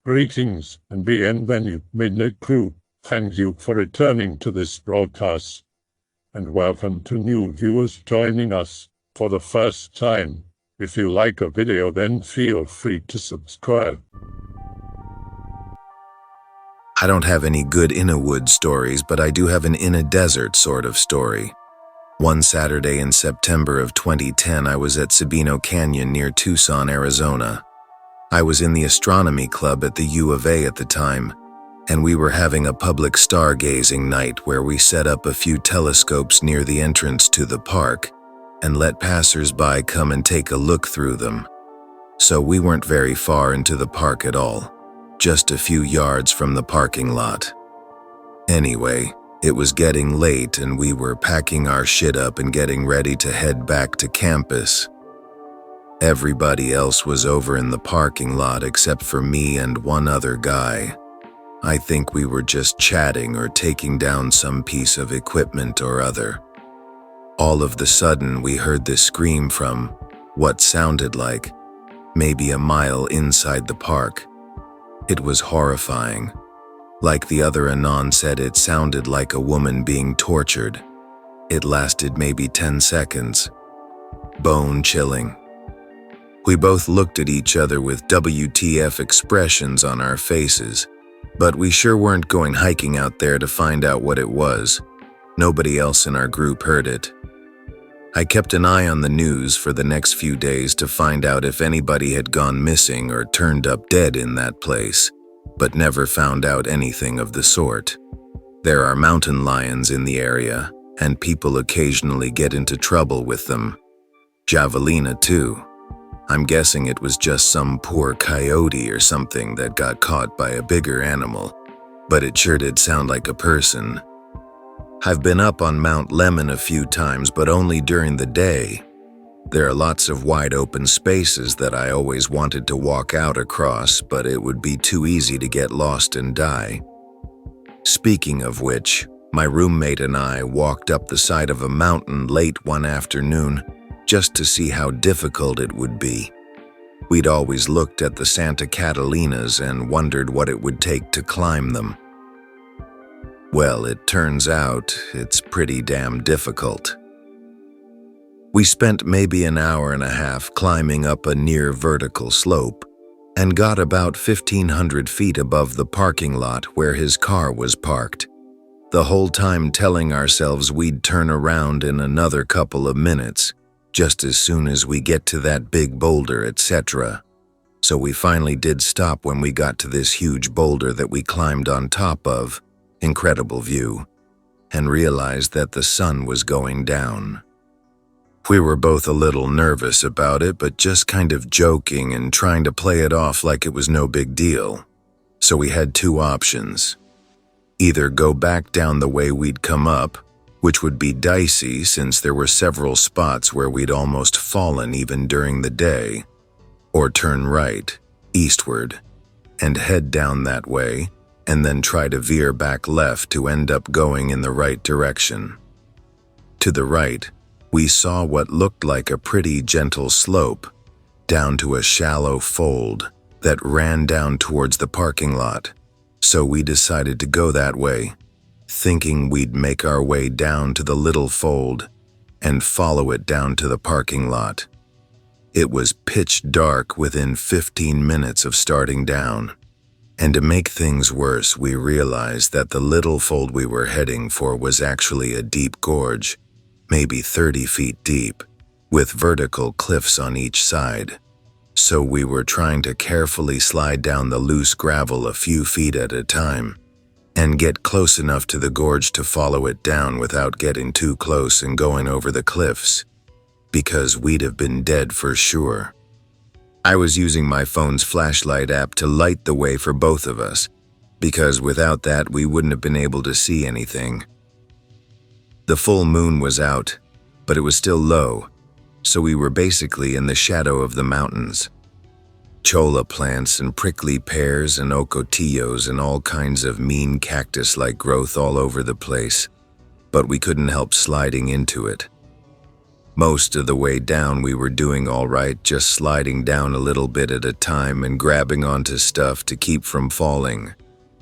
Greetings and bienvenue, Midnight Crew. Thank you for returning to this broadcast, and welcome to new viewers joining us for the first time. If you like a video, then feel free to subscribe. I don't have any good in-a-wood stories, but I do have an in-a-desert sort of story. One Saturday in September of 2010, I was at Sabino Canyon near Tucson, Arizona. I was in the astronomy club at the U of A at the time, and we were having a public stargazing night where we set up a few telescopes near the entrance to the park and let passers-by come and take a look through them. So we weren't very far into the park at all, just a few yards from the parking lot. Anyway, it was getting late and we were packing our shit up and getting ready to head back to campus. Everybody else was over in the parking lot except for me and one other guy. I think we were just chatting or taking down some piece of equipment or other. All of the sudden, we heard this scream from what sounded like maybe a mile inside the park. It was horrifying. Like the other anon said, it sounded like a woman being tortured. It lasted maybe 10 seconds. Bone-chilling. We both looked at each other with WTF expressions on our faces, but we sure weren't going hiking out there to find out what it was. Nobody else in our group heard it. I kept an eye on the news for the next few days to find out if anybody had gone missing or turned up dead in that place, but never found out anything of the sort. There are mountain lions in the area, and people occasionally get into trouble with them. Javelina too. I'm guessing it was just some poor coyote or something that got caught by a bigger animal, but it sure did sound like a person. I've been up on Mount Lemon a few times, but only during the day. There are lots of wide open spaces that I always wanted to walk out across, but it would be too easy to get lost and die. Speaking of which, my roommate and I walked up the side of a mountain late one afternoon just to see how difficult it would be. We'd always looked at the Santa Catalinas and wondered what it would take to climb them. Well, it turns out it's pretty damn difficult. We spent maybe an hour and a half climbing up a near vertical slope and got about 1,500 feet above the parking lot where his car was parked, the whole time telling ourselves we'd turn around in another couple of minutes, just as soon as we get to that big boulder, etc. So we finally did stop when we got to this huge boulder that we climbed on top of, incredible view, and realized that the sun was going down. We were both a little nervous about it, but just kind of joking and trying to play it off like it was no big deal. So we had two options. Either go back down the way we'd come up, which would be dicey since there were several spots where we'd almost fallen even during the day, or turn right, eastward, and head down that way, and then try to veer back left to end up going in the right direction. To the right, we saw what looked like a pretty gentle slope down to a shallow fold that ran down towards the parking lot, so we decided to go that way, thinking we'd make our way down to the little fold and follow it down to the parking lot. It was pitch dark within 15 minutes of starting down. And to make things worse, we realized that the little fold we were heading for was actually a deep gorge, maybe 30 feet deep, with vertical cliffs on each side. So we were trying to carefully slide down the loose gravel a few feet at a time, and get close enough to the gorge to follow it down without getting too close and going over the cliffs, because we'd have been dead for sure. I was using my phone's flashlight app to light the way for both of us, because without that we wouldn't have been able to see anything. The full moon was out, but it was still low, so we were basically in the shadow of the mountains. Cholla plants and prickly pears and ocotillos and all kinds of mean cactus-like growth all over the place, but we couldn't help sliding into it. Most of the way down we were doing all right, just sliding down a little bit at a time and grabbing onto stuff to keep from falling.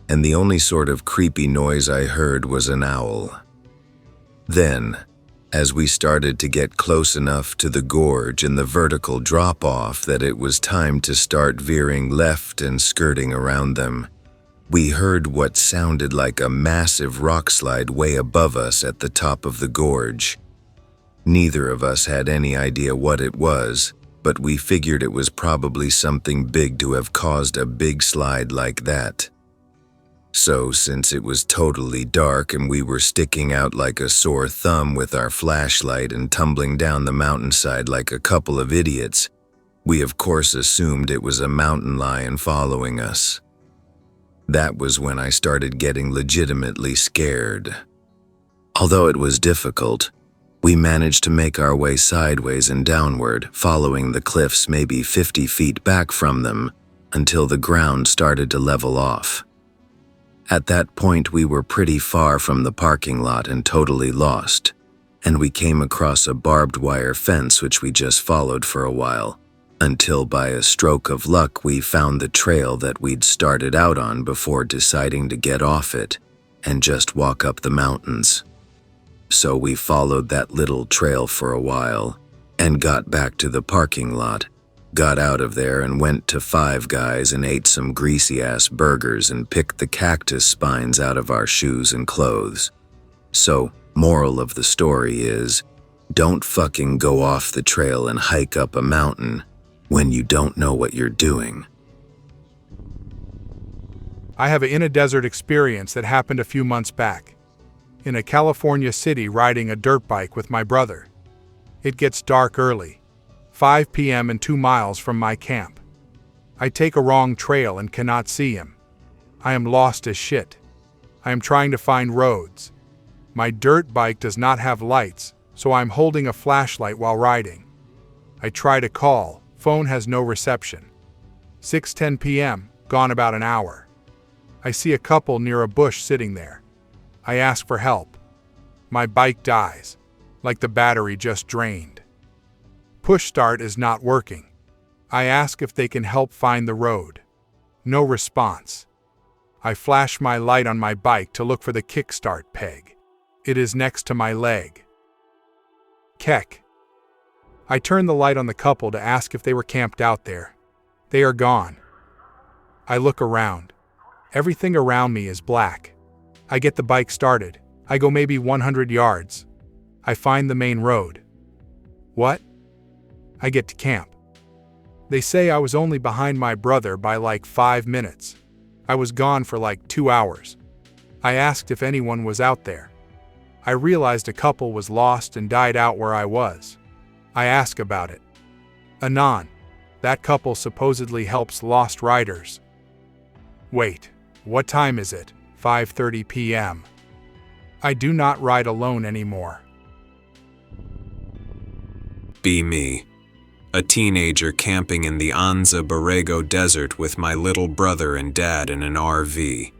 And the only sort of creepy noise I heard was an owl. Then, as we started to get close enough to the gorge and the vertical drop-off that it was time to start veering left and skirting around them, we heard what sounded like a massive rockslide way above us at the top of the gorge. Neither of us had any idea what it was, but we figured it was probably something big to have caused a big slide like that. So, since it was totally dark and we were sticking out like a sore thumb with our flashlight and tumbling down the mountainside like a couple of idiots, we of course assumed it was a mountain lion following us. That was when I started getting legitimately scared. Although it was difficult, we managed to make our way sideways and downward, following the cliffs maybe 50 feet back from them, until the ground started to level off. At that point, we were pretty far from the parking lot and totally lost, and we came across a barbed wire fence which we just followed for a while, until by a stroke of luck we found the trail that we'd started out on before deciding to get off it and just walk up the mountains. So we followed that little trail for a while and got back to the parking lot, got out of there and went to Five Guys and ate some greasy-ass burgers and picked the cactus spines out of our shoes and clothes. So, moral of the story is, don't fucking go off the trail and hike up a mountain when you don't know what you're doing. I have an in-a-desert experience that happened a few months back. In a California city riding a dirt bike with my brother. It gets dark early, 5 p.m. and 2 miles from my camp. I take a wrong trail and cannot see him. I am lost as shit. I am trying to find roads. My dirt bike does not have lights, so I'm holding a flashlight while riding. I try to call, phone has no reception. 6:10 p.m., gone about an hour. I see a couple near a bush sitting there. I ask for help. My bike dies, like the battery just drained. Push start is not working. I ask if they can help find the road. No response. I flash my light on my bike to look for the kickstart peg. It is next to my leg. Keck. I turn the light on the couple to ask if they were camped out there. They are gone. I look around. Everything around me is black. I get the bike started. I go maybe 100 yards. I find the main road. What? I get to camp. They say I was only behind my brother by like 5 minutes. I was gone for like 2 hours. I asked if anyone was out there. I realized a couple was lost and died out where I was. I ask about it. Anon. That couple supposedly helps lost riders. Wait, what time is it? 5:30 p.m. I do not ride alone anymore. Be me. A teenager camping in the Anza Borrego desert with my little brother and dad in an RV.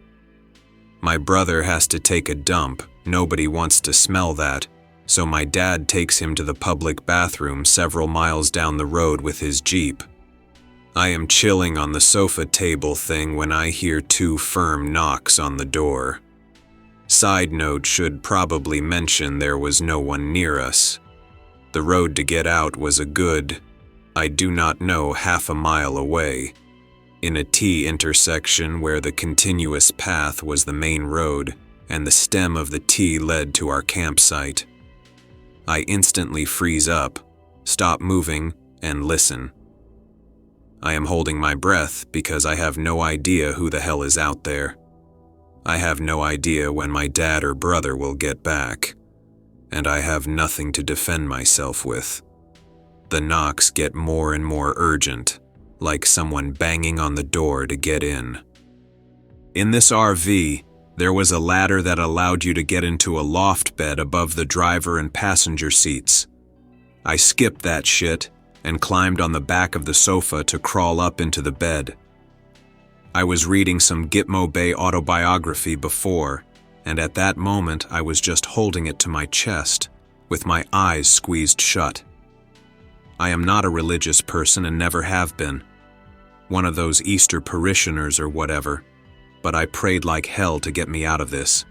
My brother has to take a dump, nobody wants to smell that, so my dad takes him to the public bathroom several miles down the road with his Jeep. I am chilling on the sofa table thing when I hear 2 firm knocks on the door. Side note, should probably mention there was no one near us. The road to get out was a good, I do not know, half a mile away, in a T intersection where the continuous path was the main road and the stem of the T led to our campsite. I instantly freeze up, stop moving, and listen. I am holding my breath because I have no idea who the hell is out there. I have no idea when my dad or brother will get back, and I have nothing to defend myself with. The knocks get more and more urgent, like someone banging on the door to get in. In this RV, there was a ladder that allowed you to get into a loft bed above the driver and passenger seats. I skipped that shit and climbed on the back of the sofa to crawl up into the bed. I was reading some Gitmo Bay autobiography before, and at that moment I was just holding it to my chest, with my eyes squeezed shut. I am not a religious person and never have been. One of those Easter parishioners or whatever, but I prayed like hell to get me out of this.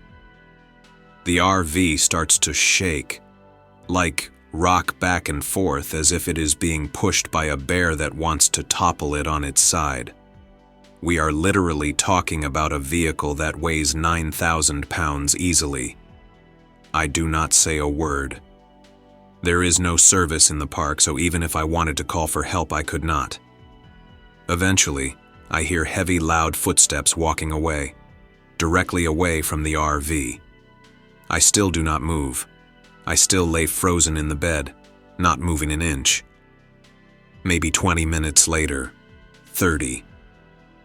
The RV starts to shake, like rock back and forth as if it is being pushed by a bear that wants to topple it on its side. We are literally talking about a vehicle that weighs 9,000 pounds easily. I do not say a word. There is no service in the park, so even if I wanted to call for help, I could not. Eventually, I hear heavy, loud footsteps walking away, directly away from the RV. I still do not move. I still lay frozen in the bed, not moving an inch. Maybe 20 minutes later, 30,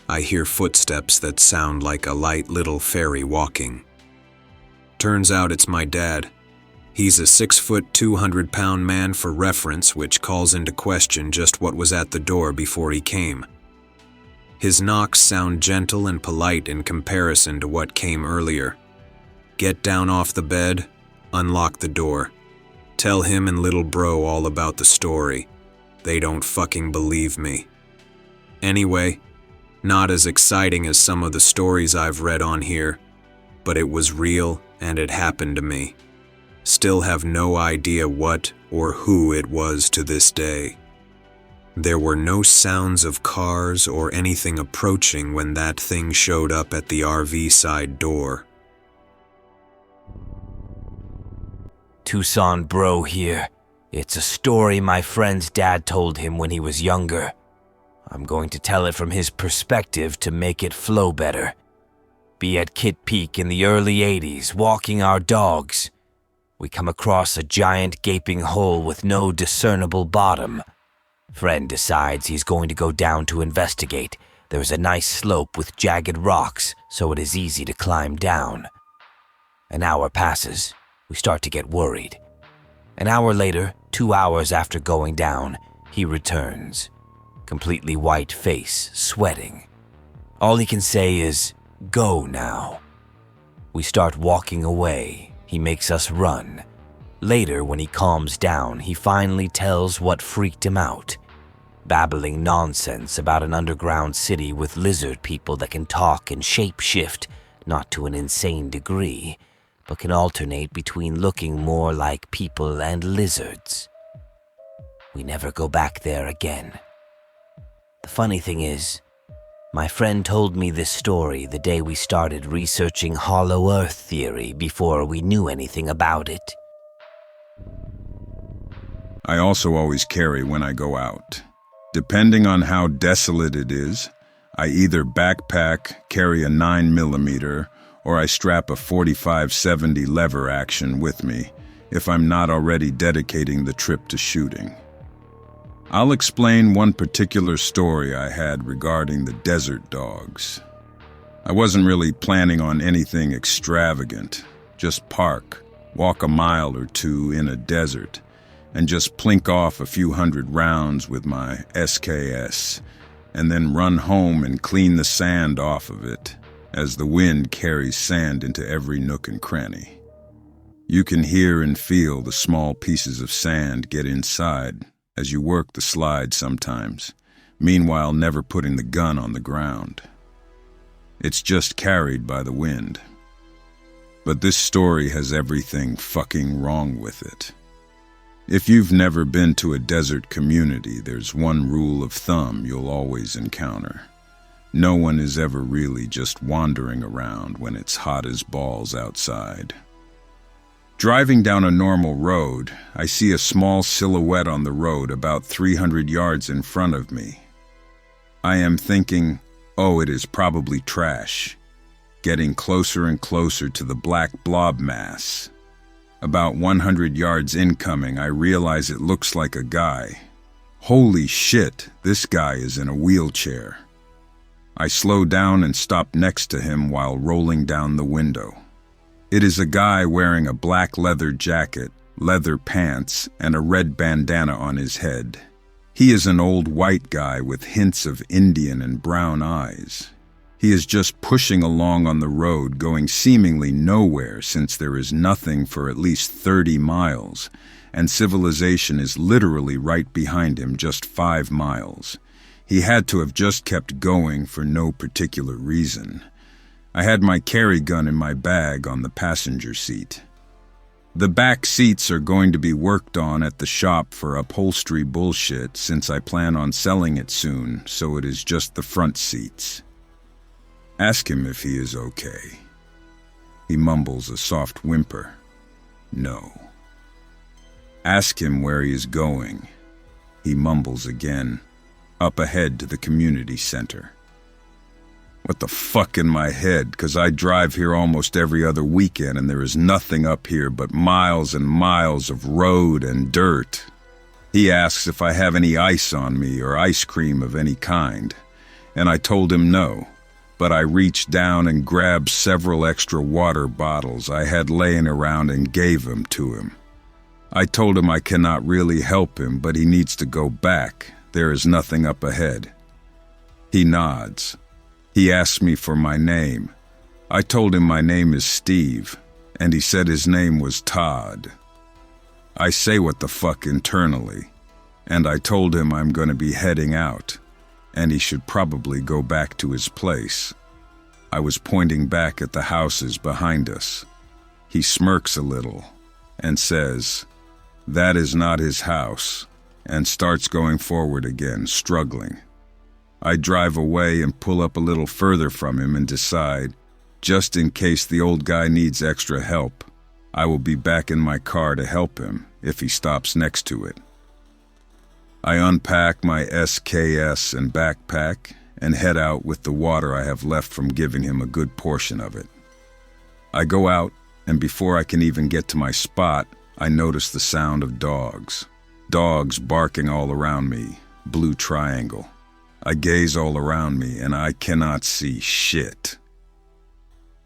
I hear footsteps that sound like a light little fairy walking. Turns out it's my dad. He's a 6-foot, 200-pound man for reference, which calls into question just what was at the door before he came. His knocks sound gentle and polite in comparison to what came earlier. Get down off the bed, unlock the door. Tell him and little bro all about the story. They don't fucking believe me. Anyway, not as exciting as some of the stories I've read on here, but it was real and it happened to me. Still have no idea what or who it was to this day. There were no sounds of cars or anything approaching when that thing showed up at the RV side door. Tucson bro here. It's a story my friend's dad told him when he was younger. I'm going to tell it from his perspective to make it flow better. Be at Kit Peak in the early 80s, walking our dogs. We come across a giant gaping hole with no discernible bottom. Friend decides he's going to go down to investigate. There's a nice slope with jagged rocks, so it is easy to climb down. An hour passes. We start to get worried. An hour later, 2 hours after going down, he returns. Completely white face, sweating. All he can say is, "Go now." We start walking away. He makes us run. Later, when he calms down, he finally tells what freaked him out. Babbling nonsense about an underground city with lizard people that can talk and shape-shift, not to an insane degree, but can alternate between looking more like people and lizards. We never go back there again. The funny thing is, my friend told me this story the day we started researching Hollow Earth theory before we knew anything about it. I also always carry when I go out. Depending on how desolate it is, I either backpack, carry a 9mm, or I strap a 45-70 lever action with me if I'm not already dedicating the trip to shooting. I'll explain one particular story I had regarding the desert dogs. I wasn't really planning on anything extravagant, just park, walk a mile or two in a desert, and just plink off a few hundred rounds with my SKS, and then run home and clean the sand off of it, as the wind carries sand into every nook and cranny. You can hear and feel the small pieces of sand get inside as you work the slide sometimes, meanwhile never putting the gun on the ground. It's just carried by the wind. But this story has everything fucking wrong with it. If you've never been to a desert community, there's one rule of thumb you'll always encounter. No one is ever really just wandering around when it's hot as balls outside. Driving down a normal road, I see a small silhouette on the road about 300 yards in front of me. I am thinking, oh, it is probably trash. Getting closer and closer to the black blob mass. About 100 yards incoming, I realize it looks like a guy. Holy shit, this guy is in a wheelchair. I slow down and stop next to him while rolling down the window. It is a guy wearing a black leather jacket, leather pants, and a red bandana on his head. He is an old white guy with hints of Indian and brown eyes. He is just pushing along on the road, going seemingly nowhere since there is nothing for at least 30 miles, and civilization is literally right behind him, just 5 miles. He had to have just kept going for no particular reason. I had my carry gun in my bag on the passenger seat. The back seats are going to be worked on at the shop for upholstery bullshit since I plan on selling it soon, so it is just the front seats. Ask him if he is okay. He mumbles a soft whimper. No. Ask him where he is going. He mumbles again. Up ahead to the community center. What the fuck in my head, 'cause I drive here almost every other weekend and there is nothing up here but miles and miles of road and dirt. He asks if I have any ice on me or ice cream of any kind, and I told him no. But I reached down and grabbed several extra water bottles I had laying around and gave them to him. I told him I cannot really help him, but he needs to go back. There is nothing up ahead. He nods. He asks me for my name. I told him my name is Steve, and he said his name was Todd. I say what the fuck internally, and I told him I'm going to be heading out, and he should probably go back to his place. I was pointing back at the houses behind us. He smirks a little and says, "That is not his house," and starts going forward again, struggling. I drive away and pull up a little further from him and decide, just in case the old guy needs extra help, I will be back in my car to help him if he stops next to it. I unpack my SKS and backpack and head out with the water I have left from giving him a good portion of it. I go out, and before I can even get to my spot, I notice the sound of dogs. Dogs barking all around me, blue triangle. I gaze all around me and I cannot see shit.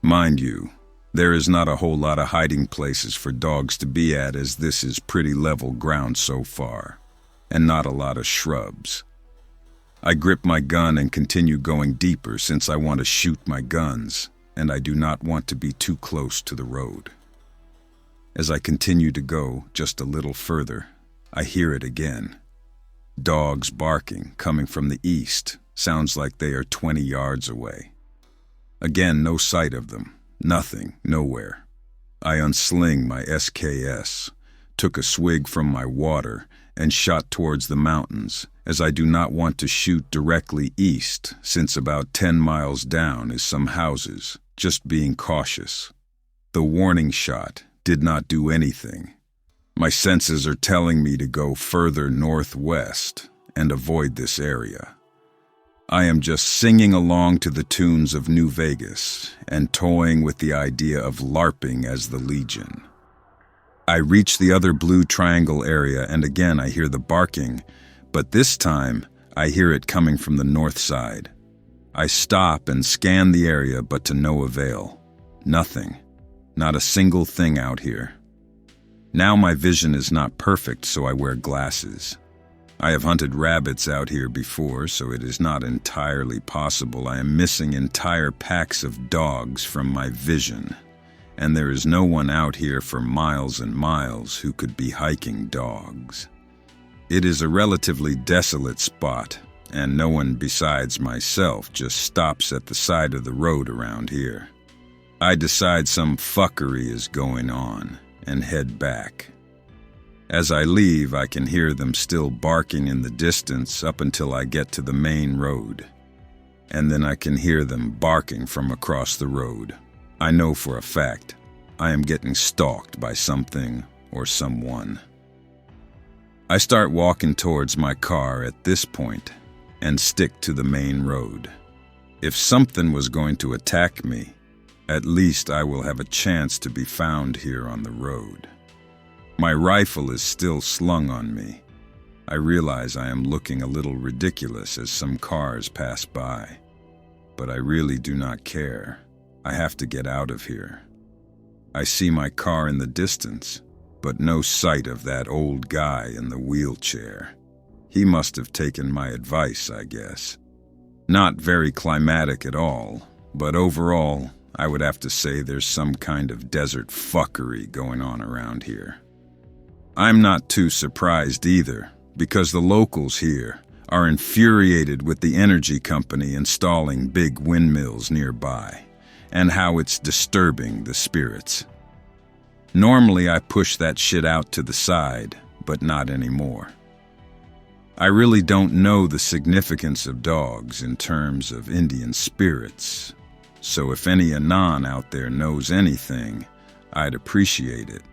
Mind you, there is not a whole lot of hiding places for dogs to be at, as this is pretty level ground so far, and not a lot of shrubs. I grip my gun and continue going deeper since I want to shoot my guns, and I do not want to be too close to the road. As I continue to go just a little further, I hear it again. Dogs barking, coming from the east, sounds like they are 20 yards away. Again, no sight of them, nothing, nowhere. I unsling my SKS, took a swig from my water, and shot towards the mountains, as I do not want to shoot directly east, since about 10 miles down is some houses, just being cautious. The warning shot did not do anything. My senses are telling me to go further northwest and avoid this area. I am just singing along to the tunes of New Vegas and toying with the idea of LARPing as the Legion. I reach the other blue triangle area and again I hear the barking, but this time I hear it coming from the north side. I stop and scan the area, but to no avail. Nothing. Not a single thing out here. Now my vision is not perfect, so I wear glasses. I have hunted rabbits out here before, so it is not entirely possible I am missing entire packs of dogs from my vision, and there is no one out here for miles and miles who could be hiking dogs. It is a relatively desolate spot, and no one besides myself just stops at the side of the road around here. I decide some fuckery is going on and head back. As I leave, I can hear them still barking in the distance up until I get to the main road. And then I can hear them barking from across the road. I know for a fact I am getting stalked by something or someone. I start walking towards my car at this point and stick to the main road. If something was going to attack me, at least I will have a chance to be found here on the road. My rifle is still slung on me. I realize I am looking a little ridiculous as some cars pass by, but I really do not care. I have to get out of here. I see my car in the distance, but no sight of that old guy in the wheelchair. He must have taken my advice, I guess. Not very climatic at all, but overall, I would have to say there's some kind of desert fuckery going on around here. I'm not too surprised either, because the locals here are infuriated with the energy company installing big windmills nearby, and how it's disturbing the spirits. Normally I push that shit out to the side, but not anymore. I really don't know the significance of dogs in terms of Indian spirits, so if any anon out there knows anything, I'd appreciate it.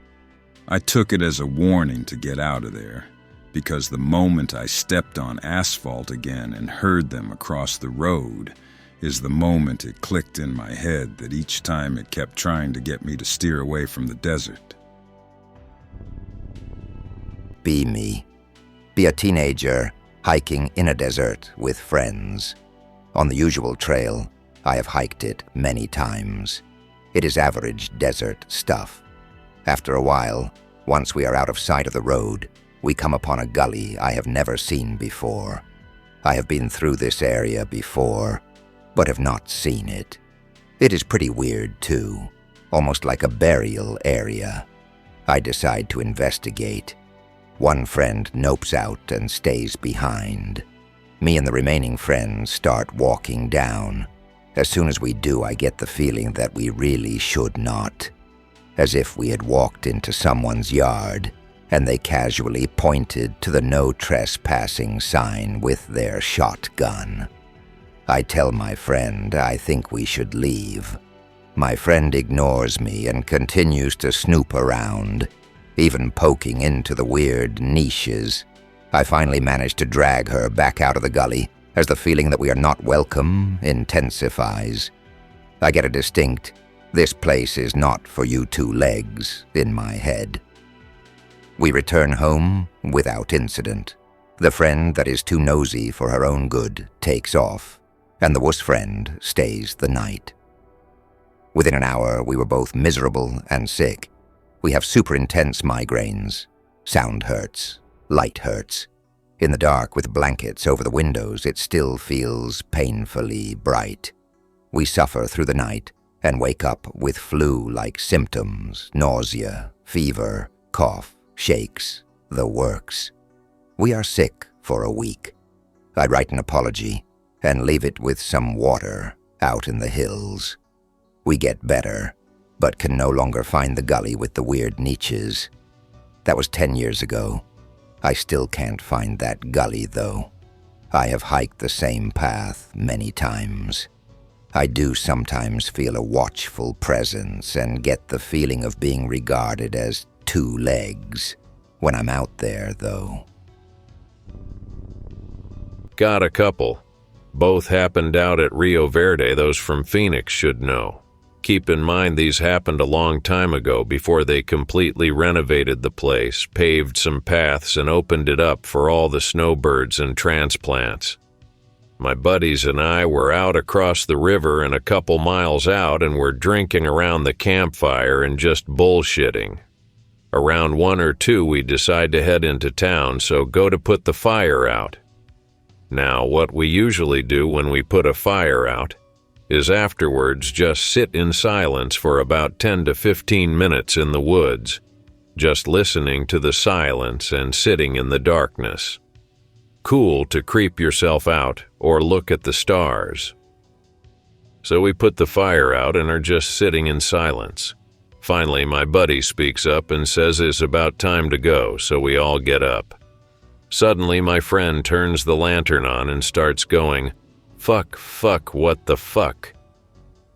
I took it as a warning to get out of there, because the moment I stepped on asphalt again and heard them across the road is the moment it clicked in my head that each time it kept trying to get me to steer away from the desert. Be me. Be a teenager hiking in a desert with friends. On the usual trail, I have hiked it many times. It is average desert stuff. After a while, once we are out of sight of the road, we come upon a gully I have never seen before. I have been through this area before, but have not seen it. It is pretty weird too, almost like a burial area. I decide to investigate. One friend nopes out and stays behind. Me and the remaining friends start walking down. As soon as we do, I get the feeling that we really should not. As if we had walked into someone's yard, and they casually pointed to the no trespassing sign with their shotgun. I tell my friend I think we should leave. My friend ignores me and continues to snoop around, even poking into the weird niches. I finally manage to drag her back out of the gully as the feeling that we are not welcome intensifies. I get a distinct, "This place is not for you two legs," in my head. We return home without incident. The friend that is too nosy for her own good takes off, and the wuss friend stays the night. Within an hour, we were both miserable and sick. We have super intense migraines. Sound hurts. Light hurts. In the dark with blankets over the windows, it still feels painfully bright. We suffer through the night and wake up with flu-like symptoms, nausea, fever, cough, shakes, the works. We are sick for a week. I write an apology and leave it with some water out in the hills. We get better, but can no longer find the gully with the weird niches. That was 10 years ago. I still can't find that gully, though. I have hiked the same path many times. I do sometimes feel a watchful presence and get the feeling of being regarded as two legs when I'm out there, though. Got a couple. Both happened out at Rio Verde. Those from Phoenix should know. Keep in mind these happened a long time ago before they completely renovated the place, paved some paths, and opened it up for all the snowbirds and transplants. My buddies and I were out across the river and a couple miles out and were drinking around the campfire and just bullshitting. Around 1 or 2 we decide to head into town, so go to put the fire out. Now, what we usually do when we put a fire out is afterwards just sit in silence for about 10 to 15 minutes in the woods, just listening to the silence and sitting in the darkness. Cool to creep yourself out or look at the stars. So we put the fire out and are just sitting in silence. Finally, my buddy speaks up and says it's about time to go, so we all get up. Suddenly, my friend turns the lantern on and starts going, fuck, what the fuck?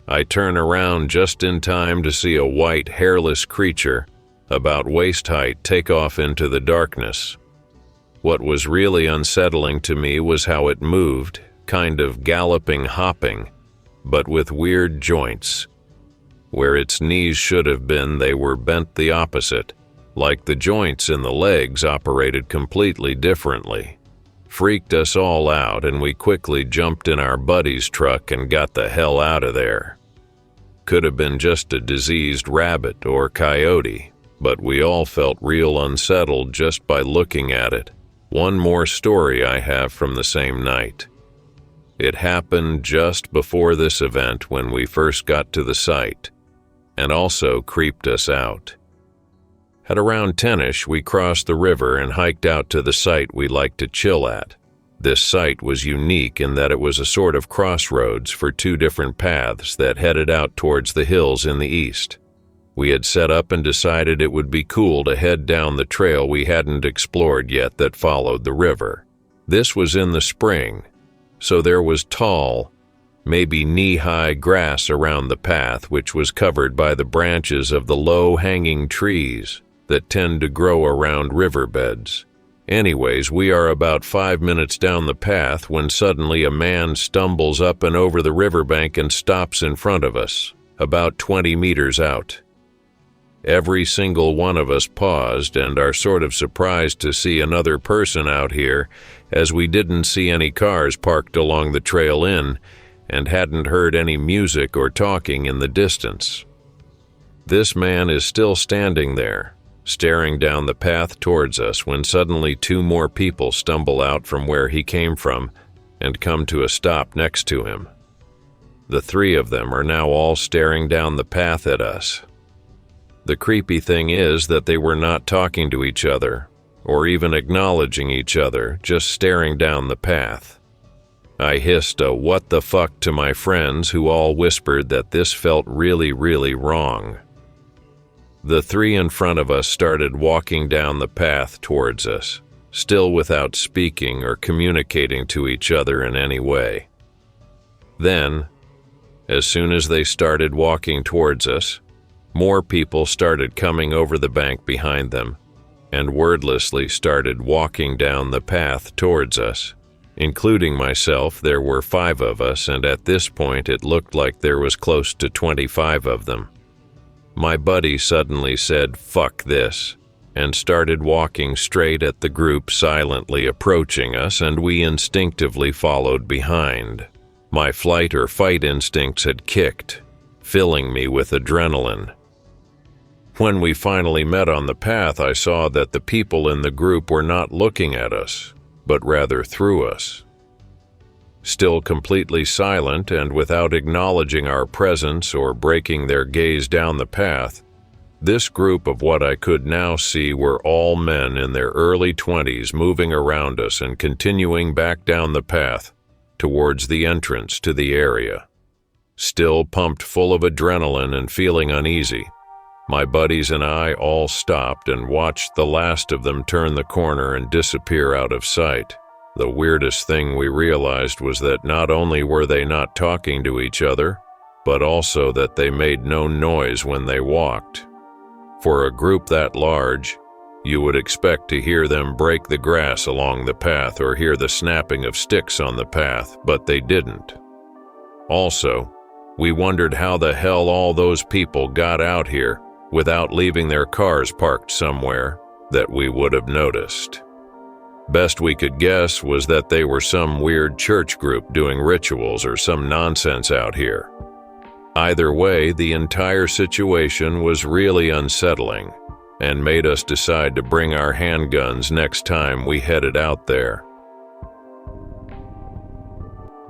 I turn around just in time to see a white, hairless creature, about waist height, take off into the darkness. What was really unsettling to me was how it moved, kind of galloping, hopping, but with weird joints. Where its knees should have been, they were bent the opposite, like the joints in the legs operated completely differently. Freaked us all out, and we quickly jumped in our buddy's truck and got the hell out of there. Could have been just a diseased rabbit or coyote, but we all felt real unsettled just by looking at it. One more story I have from the same night. It happened just before this event when we first got to the site, and also creeped us out. At around 10ish, we crossed the river and hiked out to the site we liked to chill at. This site was unique in that it was a sort of crossroads for two different paths that headed out towards the hills in the east. We had set up and decided it would be cool to head down the trail we hadn't explored yet that followed the river. This was in the spring, so there was tall, maybe knee-high grass around the path, which was covered by the branches of the low-hanging trees that tend to grow around riverbeds. Anyways, we are about 5 minutes down the path when suddenly a man stumbles up and over the riverbank and stops in front of us, about 20 meters out. Every single one of us paused and are sort of surprised to see another person out here, as we didn't see any cars parked along the trail in and hadn't heard any music or talking in the distance. This man is still standing there, staring down the path towards us, when suddenly two more people stumble out from where he came from and come to a stop next to him. The three of them are now all staring down the path at us. The creepy thing is that they were not talking to each other or even acknowledging each other, just staring down the path. I hissed a "what the fuck" to my friends, who all whispered that this felt really, really wrong. The three in front of us started walking down the path towards us, still without speaking or communicating to each other in any way. Then, as soon as they started walking towards us, more people started coming over the bank behind them and wordlessly started walking down the path towards us. Including myself, there were 5 of us, and at this point it looked like there was close to 25 of them. My buddy suddenly said, "Fuck this," and started walking straight at the group, silently approaching us, and we instinctively followed behind. My flight or fight instincts had kicked, filling me with adrenaline. When we finally met on the path, I saw that the people in the group were not looking at us, but rather through us. Still completely silent and without acknowledging our presence or breaking their gaze down the path, this group of what I could now see were all men in their early 20s moving around us and continuing back down the path towards the entrance to the area. Still pumped full of adrenaline and feeling uneasy, my buddies and I all stopped and watched the last of them turn the corner and disappear out of sight. The weirdest thing we realized was that not only were they not talking to each other, but also that they made no noise when they walked. For a group that large, you would expect to hear them break the grass along the path or hear the snapping of sticks on the path, but they didn't. Also, we wondered how the hell all those people got out here without leaving their cars parked somewhere that we would have noticed. Best we could guess was that they were some weird church group doing rituals or some nonsense out here. Either way, the entire situation was really unsettling and made us decide to bring our handguns next time we headed out there.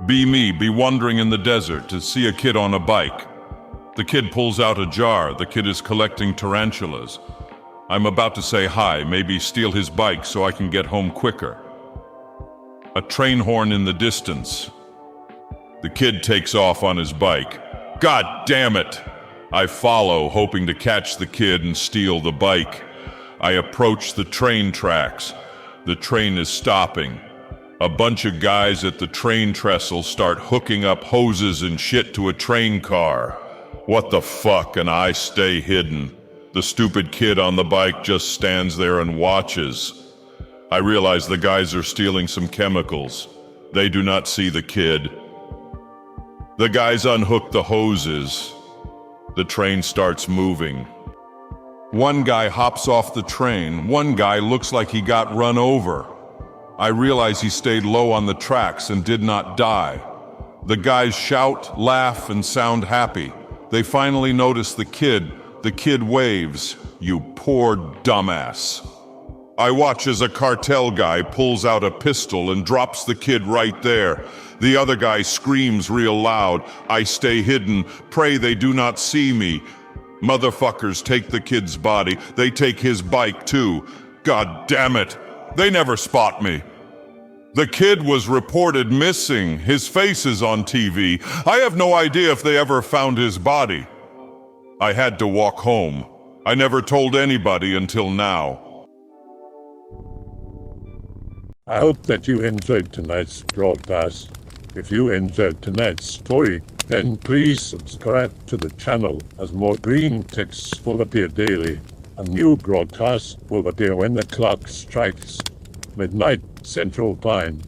Be wandering in the desert to see a kid on a bike. The kid pulls out a jar. The kid is collecting tarantulas. I'm about to say hi, maybe steal his bike so I can get home quicker. A train horn in the distance. The kid takes off on his bike. God damn it! I follow, hoping to catch the kid and steal the bike. I approach the train tracks. The train is stopping. A bunch of guys at the train trestle start hooking up hoses and shit to a train car. What the fuck, and I stay hidden. The stupid kid on the bike just stands there and watches. I realize the guys are stealing some chemicals. They do not see the kid. The guys unhook the hoses. The train starts moving. One guy hops off the train. One guy looks like he got run over. I realize he stayed low on the tracks and did not die. The guys shout, laugh, and sound happy. They finally notice the kid. The kid waves. You poor dumbass. I watch as a cartel guy pulls out a pistol and drops the kid right there. The other guy screams real loud. I stay hidden, pray they do not see me. Motherfuckers take the kid's body. They take his bike too. God damn it. They never spot me. The kid was reported missing. His face is on TV. I have no idea if they ever found his body. I had to walk home. I never told anybody until now. I hope that you enjoyed tonight's broadcast. If you enjoyed tonight's story, then please subscribe to the channel as more Greentext will appear daily. A new broadcast will appear when the clock strikes midnight Central Time.